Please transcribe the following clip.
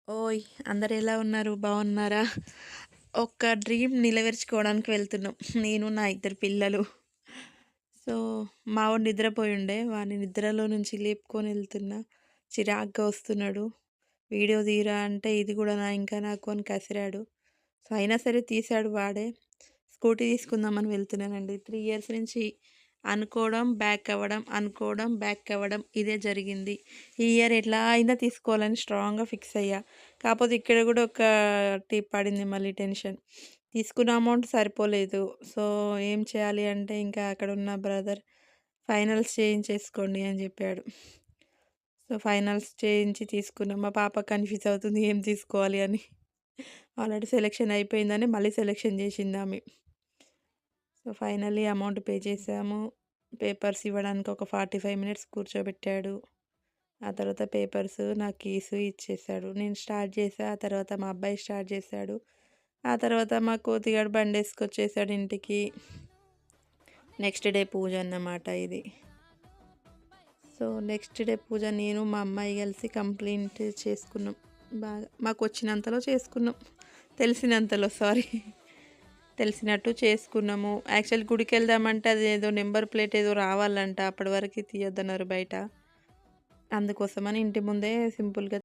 ఓయ్! అందరు ఎలా ఉన్నారు? బాగున్నారా? ఒక డ్రీమ్ నెరవేర్చుకోవడానికి వెళ్తున్నాం. నేను, నా ఇద్దరు పిల్లలు. సో, మావోడు నిద్రపోయుండే. వాడిని నిద్రలో నుంచి లేపుకొని వెళ్తున్నా. చిరాగ్గా వస్తున్నాడు. వీడియో తీయరా అంటే, ఇది కూడా ఇంకా నాకు అని కసిరాడు. సో, అయినా సరే తీశాడు వాడే. స్కూటీ తీసుకుందామని వెళ్తున్నానండి. 3 ఇయర్స్ నుంచి అనుకోవడం, బ్యాక్ అవ్వడం, అనుకోవడం, బ్యాక్ అవ్వడం ఇదే జరిగింది. ఈ ఇయర్ ఎట్లా అయినా తీసుకోవాలని స్ట్రాంగ్‌గా ఫిక్స్ అయ్యా. కాపోతే ఇక్కడ కూడా ఒకటి పడింది మళ్ళీ టెన్షన్. తీసుకున్న అమౌంట్ సరిపోలేదు. సో, ఏం చేయాలి అంటే ఇంకా అక్కడున్న బ్రదర్ ఫైనల్స్ చేయించేసుకోండి అని చెప్పాడు. సో, ఫైనల్స్ చేయించి తీసుకున్నాం. మా పాప కన్‌ఫ్యూజ్ అవుతుంది ఏం తీసుకోవాలి అని. ఆల్రెడీ సెలక్షన్ అయిపోయిందని మళ్ళీ సెలక్షన్ చేసిందామె. సో, ఫైనల్లీ అమౌంట్ పే చేసాము. పేపర్స్ ఇవ్వడానికి ఒక 45 మినిట్స్ కూర్చోబెట్టాడు. ఆ తర్వాత పేపర్స్, నా కీస్ ఇచ్చేసాడు. నేను స్టార్ట్ చేశా. ఆ తర్వాత మా అబ్బాయి స్టార్ట్ చేశాడు. ఆ తర్వాత మా కోతిగాడు బండేసుకొచ్చేసాడు ఇంటికి. నెక్స్ట్ డే పూజ అన్నమాట ఇది. సో, నెక్స్ట్ డే పూజ నేను, మా అమ్మాయి కలిసి కంప్లీట్ చేసుకున్నాం. బాగా మాకొచ్చినంతలో చేసుకున్నాం. తెలిసినంతలో సారీ. తెలిసినట్టు చేసుకున్నాము. యాక్చువల్లీ గుడికెళ్దామంటే అదేదో నంబర్ ప్లేట్ ఏదో రావాలంట. అప్పటి వరకు తీయొద్దన్నారు బయట. అందుకోసమని ఇంటి ముందే సింపుల్‌గా